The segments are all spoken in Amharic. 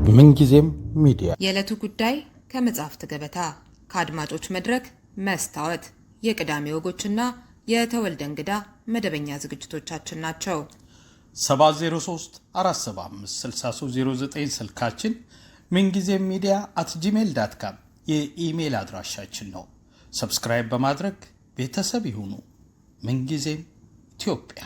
ምንጊዜም ሚዲያ የዕለቱ ጉዳይ ከመጽሐፍት ገበታ ከአድማጮች መድረክ መስታወት የቅዳሜ ወጎችና የተወልደ እንግዳ መደበኛ ዝግጅቶቻችን ናቸው። 703-475-6309 ስልካችን፣ ምንጊዜም ሚዲያ @gmail.com የኢሜል አድራሻችን ነው። ሰብስክራይብ በማድረግ ቤተሰብ ይሁኑ። ምንጊዜም ኢትዮጵያ።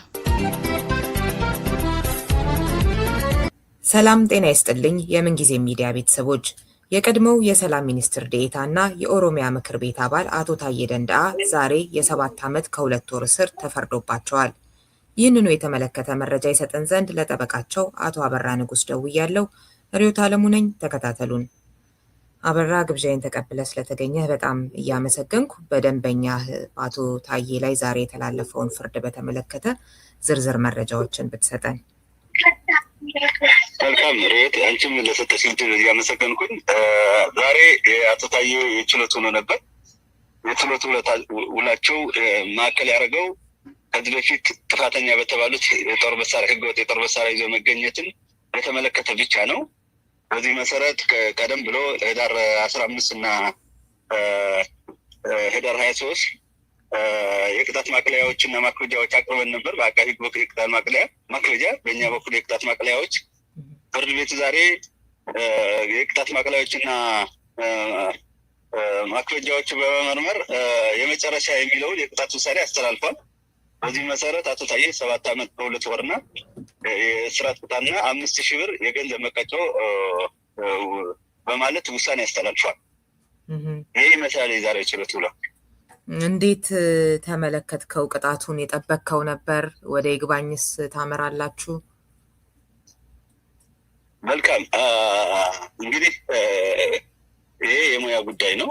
ሰላም ጤና ይስጥልኝ። የምንጊዜም ሚዲያ ቤተሰቦች፣ የቀድሞው የሰላም ሚኒስትር ዴኤታ እና የኦሮሚያ ምክር ቤት አባል አቶ ታዬ ደንደአ ዛሬ የ7 ዓመት ከ2 ወር እስር ተፈርዶባቸዋል። ይህንኑ የተመለከተ መረጃ ይሰጠን ዘንድ ለጠበቃቸው አቶ አበራ ንጉስ ደውያለሁ። ርዕዮት ዓለሙ ነኝ። ተከታተሉን። አበራ፣ ግብዣዬን ተቀብለ ስለተገኘህ በጣም እያመሰገንኩ በደንበኛ አቶ ታዬ ላይ ዛሬ የተላለፈውን ፍርድ በተመለከተ ዝርዝር መረጃዎችን ብትሰጠን። መልካም ርዕዮት፣ አንቺም ለሰጠሽኝ ዕድል እያመሰገንኩኝ። ዛሬ የአቶ ታዬ የችሎት ውሎ ነበር። የችሎት ውላቸው ማዕከል ያደረገው ከዚህ በፊት ጥፋተኛ በተባሉት የጦር መሳሪያ ህገወጥ የጦር መሳሪያ ይዞ መገኘትን የተመለከተ ብቻ ነው። በዚህ መሰረት ቀደም ብሎ ህዳር 15 እና ህዳር 23 የቅጣት ማቅለያዎች እና ማክበጃዎች አቅርበን ነበር። በአቃቤ ህግ በኩል የቅጣት ማክበጃ፣ በእኛ በኩል የቅጣት ማቅለያዎች። ፍርድ ቤቱ ዛሬ የቅጣት ማቅለያዎች እና ማክበጃዎቹ በመመርመር የመጨረሻ የሚለውን የቅጣት ውሳኔ አስተላልፏል። በዚህ መሰረት አቶ ታዬ 7 ዓመት ከ2 ወርና የእስራት ቅጣትና 5,000 ብር የገንዘብ መቀጮ በማለት ውሳኔ ያስተላልፏል። ይህ ይመስላል የዛሬ ችሎት ውሎ። እንዴት ተመለከትከው? ቅጣቱን የጠበቅከው ነበር? ወደ ይግባኝስ ታመራላችሁ? መልካም እንግዲህ ይሄ የሙያ ጉዳይ ነው።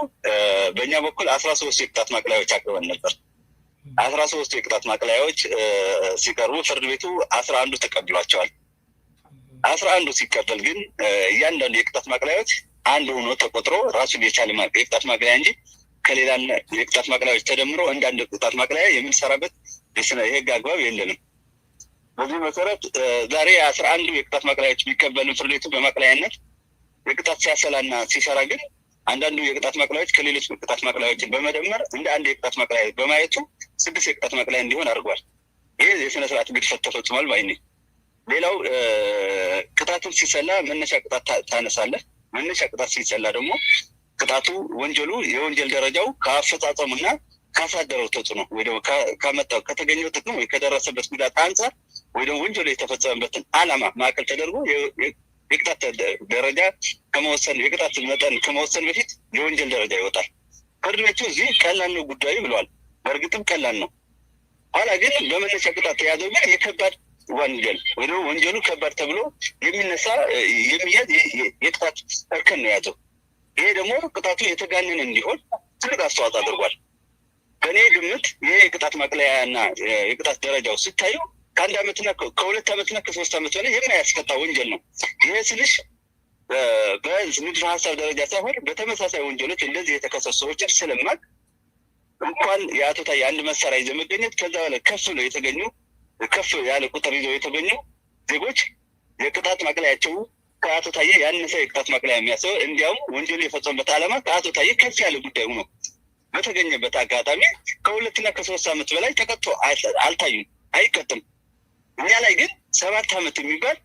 በእኛ በኩል 13 የቅጣት ማቅለያዎች አቅርበን ነበር። 13 የቅጣት ማቅለያዎች ሲቀርቡ ፍርድ ቤቱ 11ዱ ተቀብሏቸዋል። 11ዱ ሲቀበል ግን እያንዳንዱ የቅጣት ማቅለያዎች አንድ ሆኖ ተቆጥሮ ራሱን የቻለ የቅጣት ማቅለያ እንጂ ከሌላ የቅጣት ማቅለያዎች ተደምሮ እንዳንድ የቅጣት ማቅለያ የምንሰራበት የህግ አግባብ የለንም። በዚህ መሰረት ዛሬ 11ዱ የቅጣት ማቅለያዎች ቢቀበልን ፍርድ ቤቱ በማቅለያነት የቅጣት ሲያሰላና ሲሰራ ግን አንዳንዱ የቅጣት ማቅለያዎች ከሌሎች የቅጣት ማቅለያዎችን በመደመር እንደ አንድ የቅጣት ማቅለያ በማየቱ 6 የቅጣት ማቅለያ እንዲሆን አድርጓል። ይህ የስነ ስርዓት ግድፈት ተፈጽሟል ባይ ነኝ። ሌላው ቅጣቱን ሲሰላ መነሻ ቅጣት ታነሳለህ። መነሻ ቅጣት ሲሰላ ደግሞ ቅጣቱ ወንጀሉ የወንጀል ደረጃው ከአፈጻጸሙና ካሳደረው ተጽዕኖ ወይ ደግሞ ካመጣው ከተገኘው ጥቅም ወይ ከደረሰበት ጉዳት አንጻር ወይ ደግሞ ወንጀሉ የተፈጸመበትን ዓላማ ማዕከል ተደርጎ የቅጣት ደረጃ ከመወሰን የቅጣት መጠን ከመወሰን በፊት የወንጀል ደረጃ ይወጣል። ፍርድ ቤቱ እዚህ ቀላል ነው ጉዳዩ ብለዋል። በእርግጥም ቀላል ነው። ኋላ ግን በመነሻ ቅጣት ተያዘው ግን የከባድ ወንጀል ወይ ደግሞ ወንጀሉ ከባድ ተብሎ የሚነሳ የሚያዝ የቅጣት እርከን ነው የያዘው። ይሄ ደግሞ ቅጣቱ የተጋነነ እንዲሆን ትልቅ አስተዋጽኦ አድርጓል። በእኔ ግምት ይሄ የቅጣት ማቅለያና የቅጣት ደረጃው ስታዩ ከ1 ዓመትና ከ2 ዓመትና ከ3 ዓመት በላይ የማያስቀጣ ወንጀል ነው። ይሄ ስልሽ በንድፈ ሀሳብ ደረጃ ሳይሆን በተመሳሳይ ወንጀሎች እንደዚህ የተከሰሱ ሰዎችን ስለማቅ እንኳን የአቶ ታዬ አንድ መሳሪያ ይዘው መገኘት ከዛ በላይ ከፍ ያለ ቁጥር ይዘው የተገኙ ዜጎች የቅጣት ማቅለያቸው ከአቶ ታዬ ያነሰ የቅጣት ማቅለያ የሚያስበው እንዲያውም ወንጀሉ የፈጸሙበት ዓላማ ከአቶ ታዬ ከፍ ያለ ጉዳይ ሆኖ በተገኘበት አጋጣሚ ከ2 እና ከ3 ዓመት በላይ ተቀጥቶ አልታዩም፣ አይቀጥም። እኛ ላይ ግን 7 ዓመት የሚባል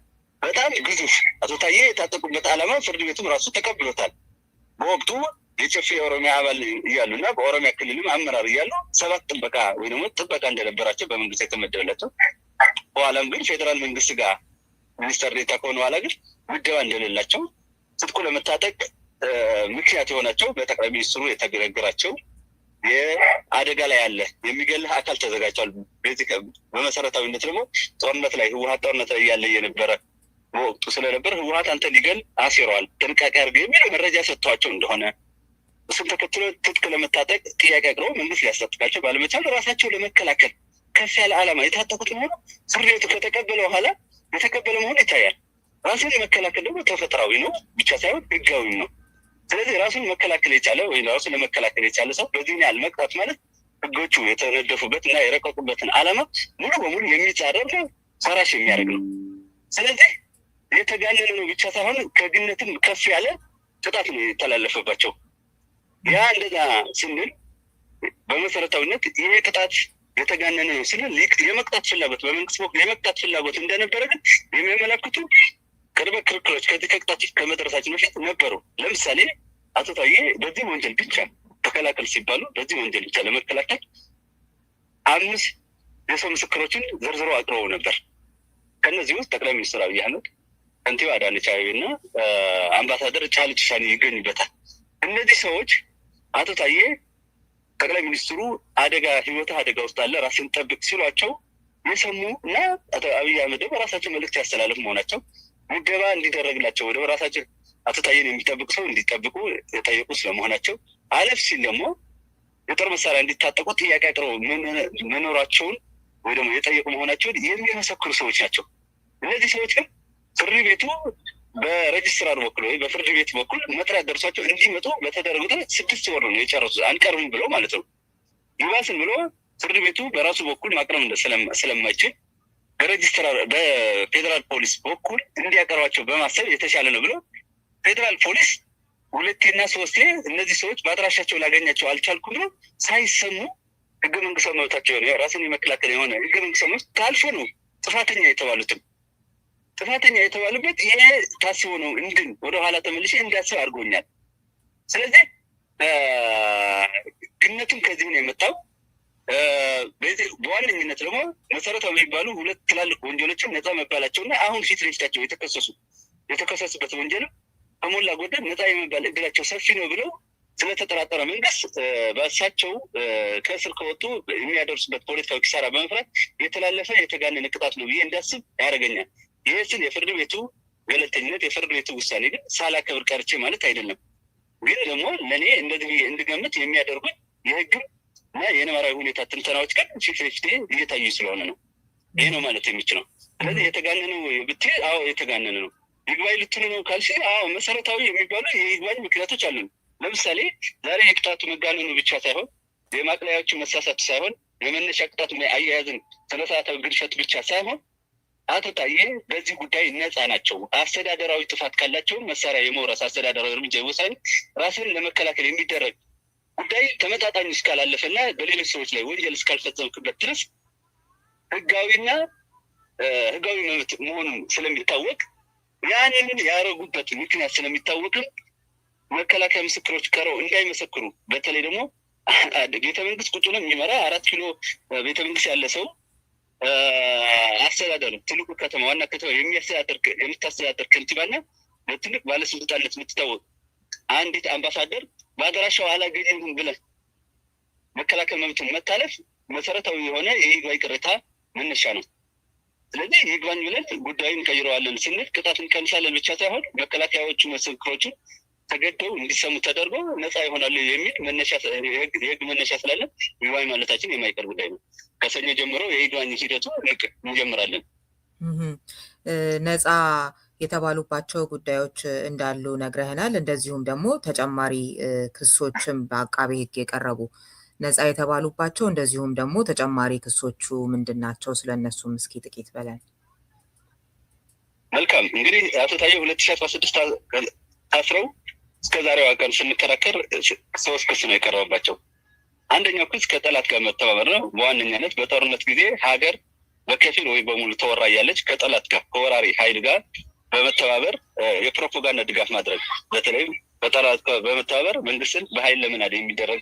በጣም ግዙፍ አቶ ታዬ የታጠቁበት ዓላማ ፍርድ ቤቱም ራሱ ተቀብሎታል። በወቅቱ የጨፌ የኦሮሚያ አባል እያሉ እና በኦሮሚያ ክልልም አመራር እያሉ 7 ጥበቃ ወይ ደግሞ ጥበቃ እንደነበራቸው በመንግስት የተመደበላቸው፣ በኋላም ግን ፌዴራል መንግስት ጋር ሚኒስተር ዴኤታ ከሆነ በኋላ ግን ምደባ እንደሌላቸው ትጥቁ ለመታጠቅ ምክንያት የሆናቸው በጠቅላይ ሚኒስትሩ የተገረገራቸው የአደጋ ላይ ያለ የሚገልህ አካል ተዘጋጅቷል። በመሰረታዊነት ደግሞ ጦርነት ላይ ህወሓት ጦርነት ላይ እያለ የነበረ በወቅቱ ስለነበር ህወሓት አንተ ሊገል አሲረዋል ጥንቃቄ አድርገ የሚል መረጃ ሰጥቷቸው እንደሆነ እሱም ተከትሎ ትጥቅ ለመታጠቅ ጥያቄ አቅርበው መንግስት ሊያስታጥቃቸው ባለመቻል ራሳቸው ለመከላከል ከፍ ያለ ዓላማ የታጠቁት መሆኑ ፍርድ ቤቱ ከተቀበለ በኋላ የተቀበለ መሆኑ ይታያል። ራሱን የመከላከል ደግሞ ተፈጥሯዊ ነው ብቻ ሳይሆን ህጋዊም ነው። ስለዚህ ራሱን መከላከል የቻለ ወይ ራሱን ለመከላከል የቻለ ሰው በዚህ ያህል መቅጣት ማለት ህጎቹ የተነደፉበት እና የረቀቁበትን ዓላማ ሙሉ በሙሉ የሚጻረር ሰራሽ የሚያደርግ ነው። ስለዚህ የተጋነነ ነው ብቻ ሳይሆን ከግነትም ከፍ ያለ ቅጣት ነው የተላለፈባቸው። ያ እንደዛ ስንል በመሰረታዊነት ይሄ ቅጣት የተጋነነ ነው ስንል የመቅጣት ፍላጎት በመንግስት በኩል የመቅጣት ፍላጎት እንደነበረ ግን የሚያመላክቱ ቅድመ ክርክሮች ከዚህ ከቅጣት ከመድረሳችን በፊት ነበሩ። ለምሳሌ አቶ ታዬ በዚህ ወንጀል ብቻ ተከላከል ሲባሉ በዚህ ወንጀል ብቻ ለመከላከል 5 የሰው ምስክሮችን ዘርዝረው አቅርበው ነበር። ከነዚህ ውስጥ ጠቅላይ ሚኒስትር አብይ አህመድ፣ ከንቲባ አዳነች አቤቤና አምባሳደር ጫልቱ ሳኒ ይገኙበታል። እነዚህ ሰዎች አቶ ታዬ ጠቅላይ ሚኒስትሩ ህይወትህ አደጋ ውስጥ አለ ራስን ጠብቅ ሲሏቸው የሰሙ እና አቶ አብይ አህመድ በራሳቸው መልእክት ያስተላለፉ መሆናቸው ምደባ እንዲደረግላቸው ወደ ራሳቸው አቶ ታዬን የሚጠብቅ ሰው እንዲጠብቁ የጠየቁ ስለመሆናቸው አለፍ ሲል ደግሞ የጦር መሳሪያ እንዲታጠቁ ጥያቄ አቅርበው መኖራቸውን ወይ ደግሞ የጠየቁ መሆናቸውን የሚመሰክሩ ሰዎች ናቸው። እነዚህ ሰዎች ግን ፍርድ ቤቱ በሬጅስትራር በኩል ወይ በፍርድ ቤት በኩል መጥሪያ ደርሷቸው እንዲመጡ በተደረጉት 6 ወር ነው የጨረሱት። አንቀርብም ብለው ማለት ነው። ይባስን ብሎ ፍርድ ቤቱ በራሱ በኩል ማቅረብ ስለማይችል በሬጅስትራር በፌዴራል ፖሊስ በኩል እንዲያቀርባቸው በማሰብ የተሻለ ነው ብሎ ፌዴራል ፖሊስ 2ና 3 እነዚህ ሰዎች በአድራሻቸው ላገኛቸው አልቻልኩም ብሎ ሳይሰሙ ህገ መንግስታዊ መብታቸው ነው ራስን የመከላከል የሆነ ህገ መንግስታዊ መብት ታልፎ ነው ጥፋተኛ የተባሉበት ይሄ ታስቦ ነው እንድን ወደኋላ ተመልሼ እንዳስብ አድርጎኛል። ስለዚህ ግነቱም ከዚህ ነው የመጣው። በዋነኝነት ደግሞ መሰረታዊ የሚባሉ 2 ትላልቅ ወንጀሎችን ነፃ መባላቸውና አሁን ፊት ለፊታቸው የተከሰሱበት ወንጀልም ከሞላ ጎደል ነፃ የመባል እድላቸው ሰፊ ነው ብለው ስለተጠራጠረ መንግስት በእሳቸው ከእስር ከወጡ የሚያደርሱበት ፖለቲካዊ ኪሳራ በመፍራት የተላለፈ የተጋነነ ቅጣት ነው ብዬ እንዳስብ ያደርገኛል። ይህ ስል የፍርድ ቤቱ ገለልተኝነት የፍርድ ቤቱ ውሳኔ ግን ሳላከብር ቀርቼ ማለት አይደለም። ግን ደግሞ ለእኔ እንደዚህ እንድገምት የሚያደርጉኝ የህግም እና የነባራዊ ሁኔታ ትንተናዎች ግን ፊት ለፊቴ እየታዩ ስለሆነ ነው። ይህ ነው ማለት የሚችለው። ስለዚህ የተጋነነ ብትይ አዎ የተጋነነ ነው። ይግባኝ ልትሉ ነው ካልሽ አዎ መሰረታዊ የሚባሉ የይግባኝ ምክንያቶች አሉ። ለምሳሌ ዛሬ የቅጣቱ መጋነኑ ብቻ ሳይሆን የማቅለያዎችን መሳሳት ሳይሆን የመነሻ ቅጣቱ አያያዝን ተመሳሳታዊ ግድፈት ብቻ ሳይሆን አቶ ታዬ በዚህ ጉዳይ ነፃ ናቸው። አስተዳደራዊ ጥፋት ካላቸው መሳሪያ የመውረስ አስተዳደራዊ እርምጃ የወሳኝ ራስን ለመከላከል የሚደረግ ጉዳይ ተመጣጣኝ እስካላለፈና በሌሎች ሰዎች ላይ ወንጀል እስካልፈጸምክበት ድረስ ህጋዊ መብት መሆኑን ስለሚታወቅ ያንን ያደረጉበት ምክንያት ስለሚታወቅም መከላከያ ምስክሮች ቀረው እንዳይመሰክሩ በተለይ ደግሞ ቤተመንግስት ቁጭ ነው የሚመራ 4 ኪሎ ቤተመንግስት ያለ ሰው አስተዳደር ትልቁ ከተማ ዋና ከተማ የምታስተዳደር ከንቲባና በትልቅ ባለስልጣንነት የምትታወቅ አንዲት አምባሳደር በአገራሻው አላገኘሁም ብለን መከላከል መብትን መታለፍ መሰረታዊ የሆነ የይግባኝ ቅሬታ መነሻ ነው። ስለዚህ ይግባኝ ብለን ጉዳዩን እንቀይረዋለን ስንል ቅጣት እንቀንሳለን ብቻ ሳይሆን መከላከያዎቹ ምስክሮቹን ተገደው እንዲሰሙ ተደርጎ ነፃ ይሆናሉ የሚል የህግ መነሻ ስላለን ይግባኝ ማለታችን የማይቀር ጉዳይ ነው። ከሰኞ ጀምሮ የይግባኝ ሂደቱ እንጀምራለን። ነፃ የተባሉባቸው ጉዳዮች እንዳሉ ነግረህናል። እንደዚሁም ደግሞ ተጨማሪ ክሶችም በአቃቤ ህግ የቀረቡ ነፃ የተባሉባቸው እንደዚሁም ደግሞ ተጨማሪ ክሶቹ ምንድን ናቸው? ስለነሱም እስኪ ጥቂት በለን። መልካም እንግዲህ አቶ ታዬ 2016 ታስረው እስከ ዛሬዋ ቀን ስንከራከር 3 ክስ ነው የቀረበባቸው። አንደኛው ክስ ከጠላት ጋር መተባበር ነው። በዋነኛነት በጦርነት ጊዜ ሀገር በከፊል ወይ በሙሉ ተወራያለች። ከጠላት ጋር ከወራሪ ኃይል ጋር በመተባበር የፕሮፓጋንዳ ድጋፍ ማድረግ በተለይም በጠላት በመተባበር መንግስትን በኃይል ለመናድ የሚደረግ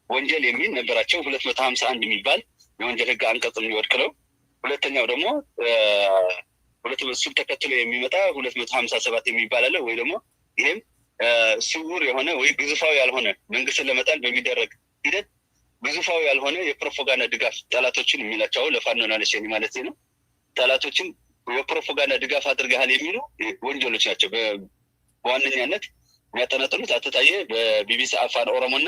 ወንጀል የሚል ነበራቸው። 251 የሚባል የወንጀል ህግ አንቀጽ የሚወድቅ ነው። ሁለተኛው ደግሞ እሱን ተከትሎ የሚመጣ 257 የሚባል አለ። ወይ ደግሞ ይህም ስውር የሆነ ወይ ግዙፋዊ ያልሆነ መንግስትን ለመጣል በሚደረግ ሂደት ግዙፋዊ ያልሆነ የፕሮፓጋንዳ ድጋፍ ጠላቶችን የሚላቸው ለፋኖና ለሸኔ ማለት ነው። ጠላቶችን የፕሮፓጋንዳ ድጋፍ አድርገሃል የሚሉ ወንጀሎች ናቸው። በዋነኛነት የሚያጠነጥኑት አቶ ታዬ በቢቢሲ አፋን ኦሮሞና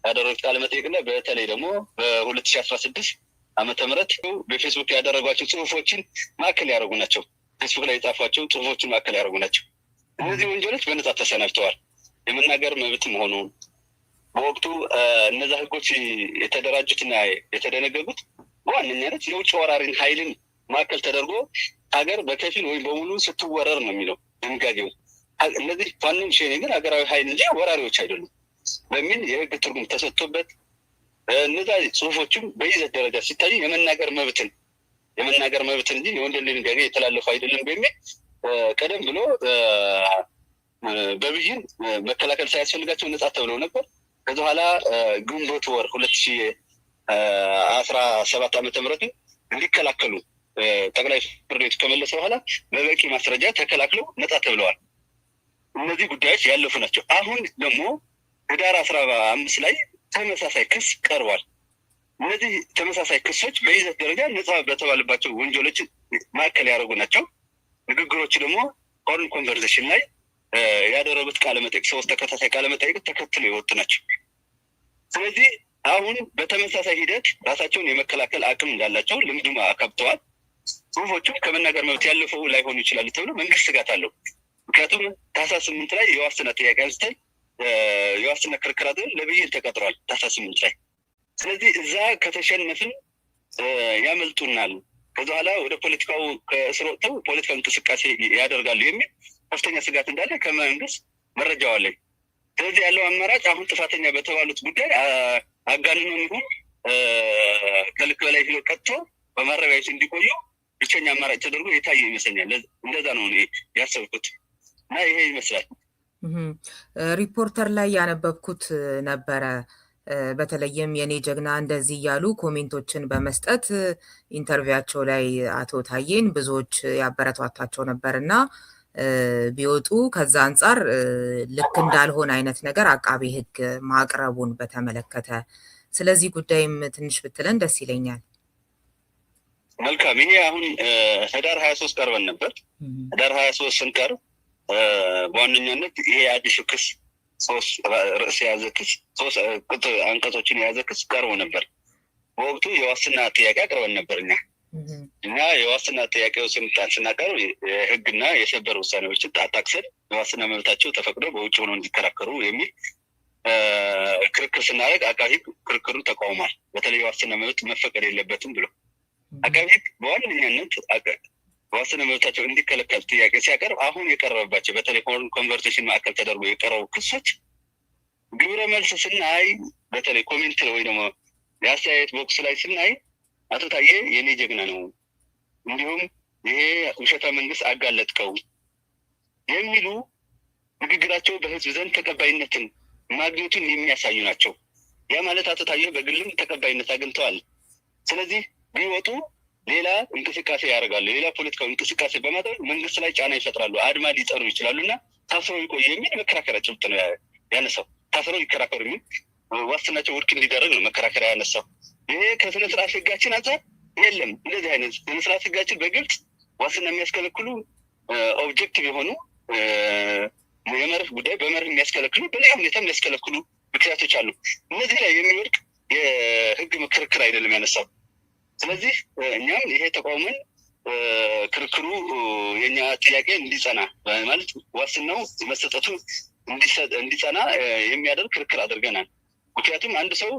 ያደረጉት ቃለ መጠይቅና በተለይ ደግሞ በ2016 ዓመተ ምህረት በፌስቡክ ያደረጓቸው ጽሁፎችን ማዕከል ያደረጉ ናቸው። ፌስቡክ ላይ የጻፏቸው ጽሁፎችን ማዕከል ያደረጉ ናቸው። እነዚህ ወንጀሎች በነጻ ተሰናድተዋል። የመናገር መብት መሆኑን በወቅቱ እነዛ ህጎች የተደራጁትና የተደነገጉት በዋነኛነት የውጭ ወራሪን ኃይልን ማዕከል ተደርጎ ሀገር በከፊል ወይም በሙሉ ስትወረር ነው የሚለው ድንጋጌው። እነዚህ ፋኖም ሸኔ ግን ሀገራዊ ኃይል እንጂ ወራሪዎች አይደሉም በሚል የህግ ትርጉም ተሰጥቶበት እነዛ ጽሁፎችም በይዘት ደረጃ ሲታዩ የመናገር መብትን እንጂ የወንጀል ድንጋጌ የተላለፉ አይደለም በሚል ቀደም ብሎ በብይን መከላከል ሳያስፈልጋቸው ነጻ ተብለው ነበር። ከዚ በኋላ ግንቦት ወር 2017 ዓ.ም እንዲከላከሉ ጠቅላይ ፍርድ ቤቱ ከመለሰ በኋላ በበቂ ማስረጃ ተከላክለው ነጻ ተብለዋል። እነዚህ ጉዳዮች ያለፉ ናቸው። አሁን ደግሞ ህዳር 15 ላይ ተመሳሳይ ክስ ቀርቧል። እነዚህ ተመሳሳይ ክሶች በይዘት ደረጃ ነጻ በተባለባቸው ወንጀሎች ማዕከል ያደረጉ ናቸው። ንግግሮች ደግሞ ሆርን ኮንቨርሴሽን ላይ ያደረጉት ቃለመጠይቅ 3 ተከታታይ ቃለመጠይቅ ተከትለው የወጡ ናቸው። ስለዚህ አሁን በተመሳሳይ ሂደት ራሳቸውን የመከላከል አቅም እንዳላቸው ልምዱም አካብተዋል። ጽሁፎቹም ከመናገር መብት ያለፈው ላይሆኑ ይችላሉ ተብሎ መንግስት ስጋት አለው። ምክንያቱም ታህሳስ 8 ላይ የዋስትና ጥያቄ አንስተን የዋስትና ክርክር አድርገን ለብይን ተቀጥሯል ታህሳስ 8 ላይ። ስለዚህ እዛ ከተሸነፍን ያመልጡናል፣ ከዚ በኋላ ወደ ፖለቲካው ከእስር ወጥተው ፖለቲካዊ እንቅስቃሴ ያደርጋሉ የሚል ከፍተኛ ስጋት እንዳለ ከመንግስት መረጃው አለኝ። ስለዚህ ያለው አማራጭ አሁን ጥፋተኛ በተባሉት ጉዳይ አጋንኖ ይሁን ከልክ በላይ ሂዶ ቀጥቶ በማረሚያ ቤት እንዲቆዩ ብቸኛ አማራጭ ተደርጎ የታየ ይመስለኛል። እንደዛ ነው ያሰብኩት እና ይሄ ይመስላል። ሪፖርተር ላይ ያነበብኩት ነበረ። በተለይም የኔ ጀግና እንደዚህ እያሉ ኮሜንቶችን በመስጠት ኢንተርቪዋቸው ላይ አቶ ታዬን ብዙዎች ያበረታቷቸው ነበር እና ቢወጡ ከዛ አንጻር ልክ እንዳልሆነ አይነት ነገር አቃቤ ሕግ ማቅረቡን በተመለከተ ስለዚህ ጉዳይም ትንሽ ብትለን ደስ ይለኛል። መልካም። ይሄ አሁን ህዳር 23 ቀርበን ነበር። ህዳር 23 ስንቀርብ በዋነኛነት ይሄ አዲሱ ክስ 3 ርዕስ የያዘ ክስ 3 አንቀጾችን የያዘ ክስ ቀርቦ ነበር። በወቅቱ የዋስትና ጥያቄ አቅርበን ነበር። እኛ የዋስትና ጥያቄው ስናቀርብ የህግና የሰበር ውሳኔዎችን አጣቅሰን የዋስትና መብታቸው ተፈቅዶ በውጭ ሆነው እንዲከራከሩ የሚል ክርክር ስናደርግ አቃቤ ሕግ ክርክሩ ተቃውሟል። በተለይ የዋስትና መብት መፈቀድ የለበትም ብሎ አቃቤ ሕግ በዋነኛነት ዋስትና መብታቸው እንዲከለከል ጥያቄ ሲያቀርብ አሁን የቀረበባቸው በተለይ ሆርን ኮንቨርሴሽን ማዕከል ተደርጎ የቀረቡ ክሶች ግብረ መልስ ስናይ በተለይ ኮሜንት ወይ ደግሞ የአስተያየት ቦክስ ላይ ስናይ አቶ ታዬ የኔ ጀግና ነው፣ እንዲሁም ይሄ ውሸታ መንግስት አጋለጥከው የሚሉ ንግግራቸው በህዝብ ዘንድ ተቀባይነትን ማግኘቱን የሚያሳዩ ናቸው። ያ ማለት አቶ ታዬ በግልም ተቀባይነት አግኝተዋል። ስለዚህ ቢወጡ ሌላ እንቅስቃሴ ያደርጋሉ፣ ሌላ ፖለቲካዊ እንቅስቃሴ በማድረግ መንግስት ላይ ጫና ይፈጥራሉ፣ አድማ ሊጠሩ ይችላሉ እና ታስረው ይቆዩ የሚል መከራከሪያ ጭብጥ ነው ያነሳው። ታስረው ይከራከሩ የሚል ዋስትናቸው ውድቅ እንዲደረግ ነው መከራከሪያ ያነሳው። ይሄ ከስነ ስርዓት ህጋችን አንጻር የለም። እንደዚህ አይነት ስነ ስርዓት ህጋችን በግልጽ ዋስትና የሚያስከለክሉ ኦብጀክቲቭ የሆኑ የመርህ ጉዳይ በመርህ የሚያስከለክሉ በሌላ ሁኔታ የሚያስከለክሉ ምክንያቶች አሉ። እነዚህ ላይ የሚወድቅ የህግ ክርክር አይደለም ያነሳው። ስለዚህ እኛም ይሄ ተቃውመን ክርክሩ የኛ ጥያቄ እንዲጸና ማለት ዋስትናው መሰጠቱ እንዲጸና የሚያደርግ ክርክር አድርገናል። ምክንያቱም አንድ ሰው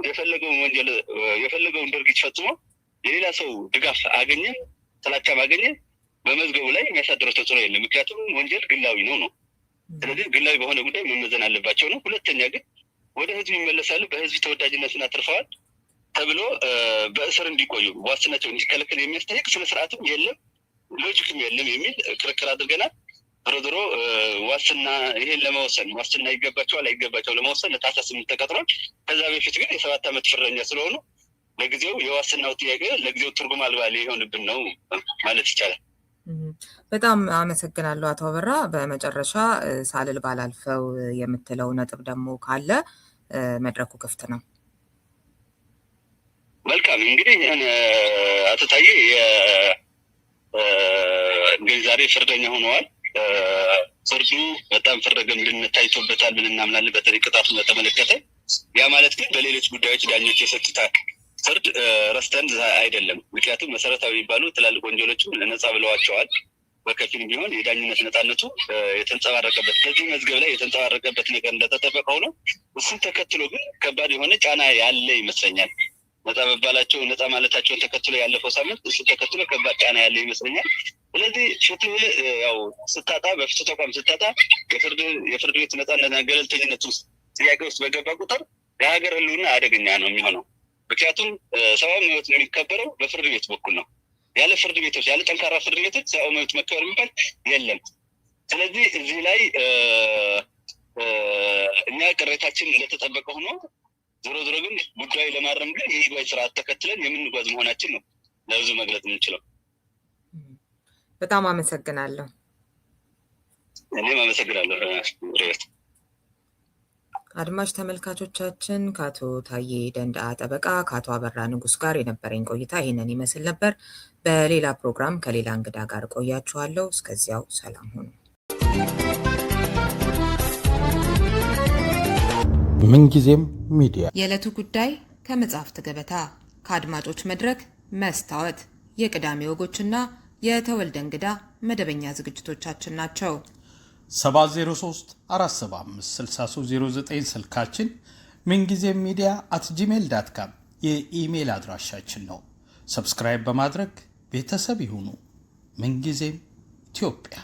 የፈለገውን ድርጊት ፈጽሞ የሌላ ሰው ድጋፍ አገኘ፣ ጥላቻም አገኘ በመዝገቡ ላይ የሚያሳድረው ተጽዕኖ የለም። ምክንያቱም ወንጀል ግላዊ ነው። ስለዚህ ግላዊ በሆነ ጉዳይ መመዘን አለባቸው ነው። ሁለተኛ ግን ወደ ህዝብ ይመለሳሉ፣ በህዝብ ተወዳጅነትን አትርፈዋል ተብሎ በእስር እንዲቆዩ ዋስትናቸው እንዲከለከል የሚያስጠይቅ ስነ ስርዓትም የለም፣ ሎጂክም የለም የሚል ክርክር አድርገናል። ዞሮ ዋስትና ይሄን ለመወሰን ዋስትና ይገባቸዋል አይገባቸው ለመወሰን ለታህሳስ 8 ተቀጥሯል። ከዛ በፊት ግን የ7 ዓመት ፍርደኛ ስለሆኑ ለጊዜው የዋስትናው ጥያቄ ለጊዜው ትርጉም አልባ ሊሆንብን ነው ማለት ይቻላል። በጣም አመሰግናለሁ አቶ አበራ። በመጨረሻ ሳልል ባላልፈው የምትለው ነጥብ ደግሞ ካለ መድረኩ ክፍት ነው። መልካም። እንግዲህ አቶ ታዬ እንግዲህ ዛሬ ፍርደኛ ሆነዋል። ፍርዱ በጣም ፍርደ ገምድነት ታይቶበታል ብለን እናምናለን። በተለይ ቅጣቱን በተመለከተ ያ ማለት ግን በሌሎች ጉዳዮች ዳኞች የሰጡት ፍርድ ረስተን አይደለም። ምክንያቱም መሰረታዊ የሚባሉ ትላልቅ ወንጀሎችም ነጻ ብለዋቸዋል። በከፊል ቢሆን የዳኝነት ነጻነቱ የተንጸባረቀበት በዚህ መዝገብ ላይ የተንጸባረቀበት ነገር እንደተጠበቀው ነው። እሱን ተከትሎ ግን ከባድ የሆነ ጫና ያለ ይመስለኛል። ነጻ መባላቸው ነጻ ማለታቸውን ተከትሎ ያለፈው ሳምንት እሱ ተከትሎ ከባድ ጫና ያለ ይመስለኛል። ስለዚህ ፍትህ ያው ስታጣ በፍትህ ተቋም ስታጣ የፍርድ ቤት ነፃነትና ገለልተኝነት ውስጥ ጥያቄ ውስጥ በገባ ቁጥር የሀገር ህልውና አደገኛ ነው የሚሆነው። ምክንያቱም ሰብአዊ መብት የሚከበረው በፍርድ ቤት በኩል ነው። ያለ ፍርድ ቤቶች ያለ ጠንካራ ፍርድ ቤቶች ሰብአዊ መብት መከበር የሚባል የለም። ስለዚህ እዚህ ላይ እኛ ቅሬታችን እንደተጠበቀ ሆኖ ዞሮ ዞሮ ግን ጉዳዩ ለማረም ግን የይግባኝ ስርዓት ተከትለን የምንጓዝ መሆናችን ነው ለብዙ መግለጽ የምንችለው። በጣም አመሰግናለሁ። እኔም አመሰግናለሁ። አድማጭ ተመልካቾቻችን ከአቶ ታዬ ደንደአ ጠበቃ ከአቶ አበራ ንጉስ ጋር የነበረኝ ቆይታ ይህንን ይመስል ነበር። በሌላ ፕሮግራም ከሌላ እንግዳ ጋር ቆያችኋለሁ። እስከዚያው ሰላም ሁኑ። ምንጊዜም ሚዲያ የዕለቱ ጉዳይ ከመጽሐፍት ገበታ፣ ከአድማጮች መድረክ መስታወት፣ የቅዳሜ ወጎችና የተወልደ እንግዳ መደበኛ ዝግጅቶቻችን ናቸው። 703-475-6309 ስልካችን፣ ምንጊዜም ሚዲያ @gmail.com የኢሜል አድራሻችን ነው። ሰብስክራይብ በማድረግ ቤተሰብ ይሁኑ። ምንጊዜም ኢትዮጵያ።